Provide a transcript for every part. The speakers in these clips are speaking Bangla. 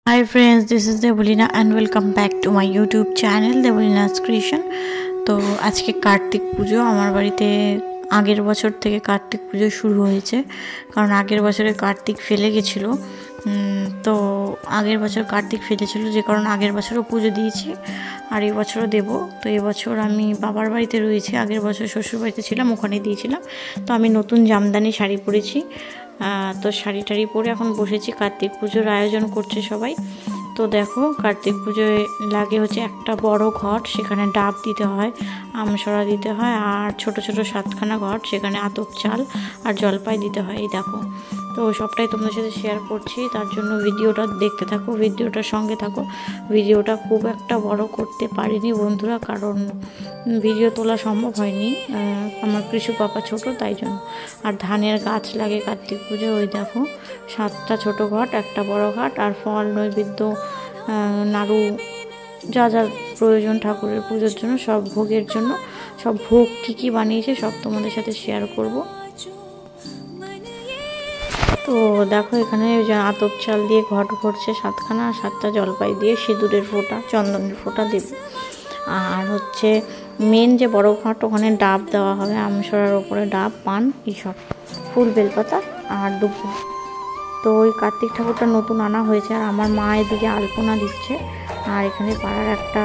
Hi friends, this is Devolina and welcome back to my YouTube channel Devolina's Creation। তো আজকে কার্তিক পুজো আমার বাড়িতে আগের বছর থেকে কার্তিক পুজো শুরু হয়েছে, কারণ আগের বছরে কার্তিক ফেলে গেছিলো। তো আগের বছর কার্তিক ফেলেছিল, যে কারণে আগের বছরও পুজো দিয়েছি আর এই বছরও দেব। তো এবছর আমি বাবার বাড়িতে রয়েছি, আগের বছর শ্বশুর বাড়িতে ছিলাম, ওখানে দিয়েছিলাম। তো আমি নতুন জামদানি শাড়ি পরেছি, তো শাড়ি টাড়ি পরে এখন বসেছি। কার্তিক পুজোর আয়োজন করছে সবাই। তো দেখো, কার্তিক পুজোয় লাগে হচ্ছে একটা বড় ঘট, সেখানে ডাব দিতে হয়, আমসরা দিতে হয়, আর ছোট ছোট 7খানা ঘট, সেখানে আতপ চাল আর জলপাই দিতে হয়। এই দেখো, তো সবটাই তোমাদের সাথে শেয়ার করছি, তার জন্য ভিডিওটা দেখতে থাকো, ভিডিওটার সঙ্গে থাকো। ভিডিওটা খুব একটা বড় করতে পারিনি বন্ধুরা, কারণ ভিডিও তোলা সম্ভব হয়নি, আমার কৃষু পাপা ছোট, তাই জন্য। আর ধানের গাছ লাগে কার্তিক পুজো। ওই দেখো, 7টা ছোট ঘট, একটা বড় ঘট, আর ফল, নৈবেদ্য, নাড়ু, যা যা প্রয়োজন ঠাকুরের পুজোর জন্য, সব ভোগের জন্য, সব ভোগ কী বানিয়েছে সব তোমাদের সাথে শেয়ার করব। তো দেখো, এখানে আতপ চাল দিয়ে ঘট ভরছে 7খানা, আর 7টা জলপাই দিয়ে সিঁদুরের ফোঁটা, চন্দনের ফোঁটা দেবে। আর হচ্ছে মেন যে বড় ঘট, ওখানে ডাব দেওয়া হবে, আমসরার ওপরে ডাব, পান, এইসব, ফুল, বেলপাতা আর দুব্বো। তো ওই কার্তিক ঠাকুরটা নতুন আনা হয়েছে, আর আমার মা এদিকে আলপনা দিচ্ছে, আর এখানে পাড়ার একটা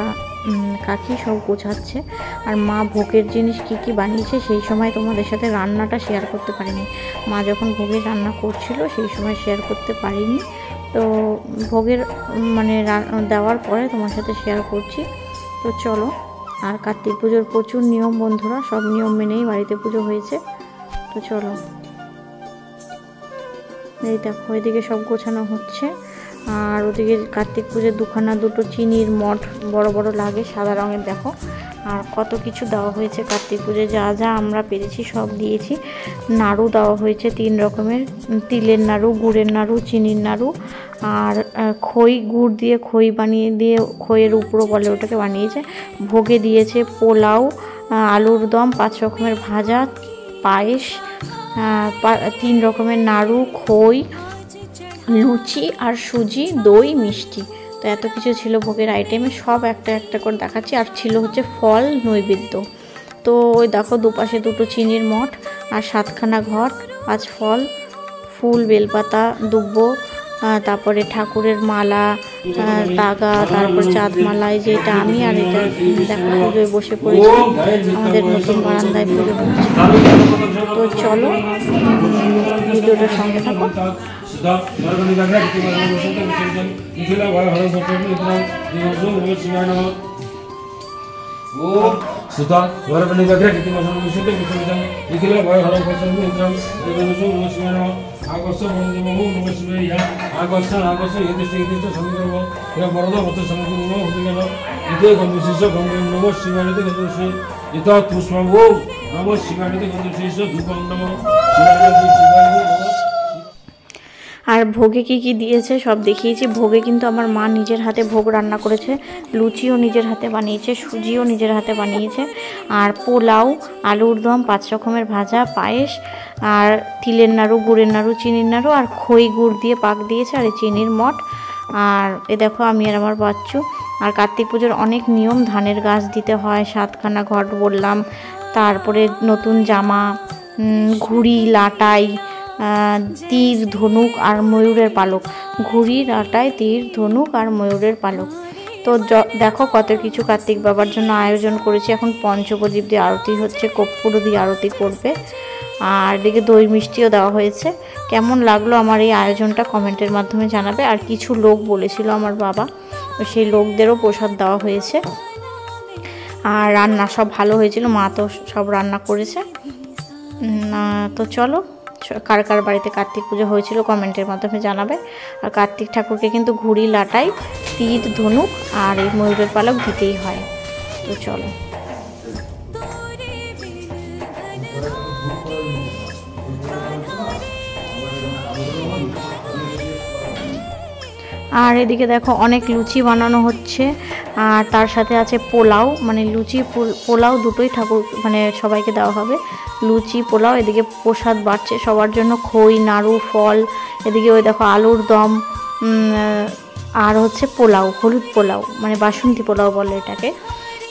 কাকি সব গোছাচ্ছে। আর মা ভোগের জিনিস কি বানিয়েছে সেই সময় তোমাদের সাথে রান্নাটা শেয়ার করতে পারিনি। মা যখন ভোগের রান্না করছিল সেই সময় শেয়ার করতে পারিনি। তো ভোগের মানে দেওয়ার পরে তোমার সাথে শেয়ার করছি। তো চলো। আর কার্তিক পুজোর প্রচুর নিয়ম বন্ধুরা, সব নিয়ম মেনেই বাড়িতে পুজো হয়েছে। তো চলো, এই দেখো, এদিকে সব গোছানো হচ্ছে, আর ওদিকে কার্তিক পুজোর দুটো চিনির মঠ বড় বড় লাগে, সাদা রঙের। দেখো, আর কত কিছু দেওয়া হয়েছে কার্তিক পুজোয়, যা যা আমরা পেরেছি সব দিয়েছি। নাড়ু দেওয়া হয়েছে 3 রকমের, তিলের নাড়ু, গুড়ের নাড়ু, চিনির নাড়ু, আর খই, গুড় দিয়ে খই বানিয়ে দিয়ে, খইয়ের উপরও বলে ওটাকে, বানিয়েছে। ভোগে দিয়েছে পোলাও, আলুর দম, 5 রকমের ভাজা, পায়েস, 3 রকমের নাড়ু, খই, লুচি আর সুজি, দই, মিষ্টি। তো এত কিছু ছিল ভোগের আইটেমে, সব একটা একটা করে দেখাচ্ছি। আর ছিল হচ্ছে ফল, নৈবেদ্য। তো ওই দেখো, দুপাশে 2টো চিনির মঠ, আর 7খানা ঘট, 5 ফল, ফুল, বেলপাতা, দুব্বো, তারপরে ঠাকুরের মালা, তাগা, তারপর চাঁদ মালা। এই যে এটা আমি, আর এটা দেখো পুজোয় বসে পড়েছি, আমাদের নতুন বারান্দায় পুজো হচ্ছে। তো চলো, ভিডিওটার সঙ্গে থাকো। सुता वरपणी बग्रे किती मसन विशुद्ध विसर्जन इखिल भय हर फसन इंद्रम देवसु नमस्कार आगस्य बंदे नमो नमस्कार या आगस्य यदिष्ट समीकर्म या वरद मत समीकर्म होतिगल इते गंधुशिष गंधु नमः शिवायते गंधुशि इता पुष्पं ओम नमः शिवायते गंधुशिष धूपं नमः शिवायते शिवाय আর ভোগে কি দিয়েছে সব দেখিয়েছি। ভোগে কিন্তু আমার মা নিজের হাতে ভোগ রান্না করেছে, লুচিও নিজের হাতে বানিয়েছে, সুজিও নিজের হাতে বানিয়েছে, আর পোলাও, আলুর দম, 5 রকমের ভাজা, পায়েস, আর তিলের নাড়ু, গুড়ের নাড়ু, চিনির নাড়ু, আর খই গুড় দিয়ে পাক দিয়েছে, আর এই চিনির মঠ। আর এ দেখো, আমি আর আমার বাচ্চু। আর কার্তিক পুজোর অনেক নিয়ম, ধানের গাছ দিতে হয়, 7খানা ঘট বললাম, তারপরে নতুন জামা, ঘুড়ি, লাটাই, তীর, ধনুক আর ময়ূরের পালক। ঘুড়ি, লাটাই, তীর, ধনুক আর ময়ূরের পালক। তো দেখো, কত কিছু কার্তিক বাবার জন্য আয়োজন করেছি। এখন পঞ্চপ্রদীপ দিয়ে আরতি হচ্ছে, কর্পূর দিয়ে আরতি করবে, আর এদিকে দই মিষ্টিও দেওয়া হয়েছে। কেমন লাগলো আমার এই আয়োজনটা কমেন্টের মাধ্যমে জানাবে। আর কিছু লোক বলেছিল আমার বাবা, সেই লোকদেরও প্রসাদ দেওয়া হয়েছে। আর রান্না সব ভালো হয়েছিল, মা তো সব রান্না করেছে। তো চলো, কার কার বাড়িতে কার্তিক পুজো হয়েছিল কমেন্টের মাধ্যমে জানাবে। আর কার্তিক ঠাকুরকে কিন্তু ঘুড়ি, লাটাই, তীর, ধনুক আর এই ময়ূরের পালক দিতেই হয়। তো চলো। আর এদিকে দেখো, অনেক লুচি বানানো হচ্ছে, আর তার সাথে আছে পোলাও, মানে লুচি পোলাও দুটোই ঠাকুর মানে সবাইকে দেওয়া হবে, লুচি পোলাও। এদিকে প্রসাদ বাড়ছে সবার জন্য, খই, নাড়ু, ফল। এদিকে ওই দেখো আলুর দম, আর হচ্ছে পোলাও, হলুদ পোলাও, মানে বাসন্তী পোলাও বলে এটাকে।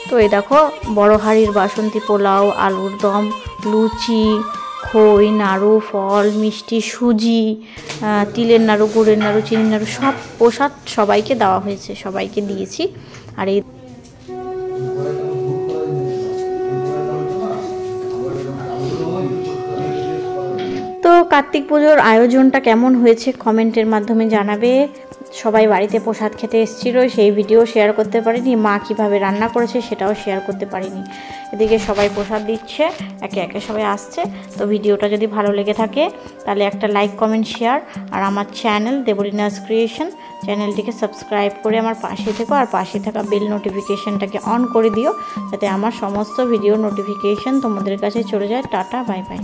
তো এই দেখো বড় হাঁড়ির বাসন্তী পোলাও, আলুর দম, লুচি, খই, নাড়ু, ফল, মিষ্টি, সুজি, তিলের নাড়ু, গুড়ের নাড়ু, চিনির নাড়ু, সব প্রসাদ সবাইকে দেওয়া হয়েছে, সবাইকে দিয়েছি। আর এই তো কার্তিক পুজোর আয়োজনটা কেমন হয়েছে কমেন্টের মাধ্যমে জানাবে। সবাই বাড়িতে প্রসাদ খেতে এসেছিল, সেই ভিডিও শেয়ার করতে পারিনি। মা কীভাবে রান্না করেছে সেটাও শেয়ার করতে পারিনি। এদিকে সবাই প্রসাদ দিচ্ছে, একে একে সবাই আসছে। তো ভিডিওটা যদি ভালো লেগে থাকে তাহলে একটা লাইক, কমেন্ট, শেয়ার। আর আমার চ্যানেল দেবলীনাস ক্রিয়েশন চ্যানেলটিকে সাবস্ক্রাইব করে আমার পাশে থেকো, আর পাশে থাকা বেল নোটিফিকেশনটাকে অন করে দিও, যাতে আমার সমস্ত ভিডিও নোটিফিকেশন তোমাদের কাছে চলে যায়। Tata, bye bye.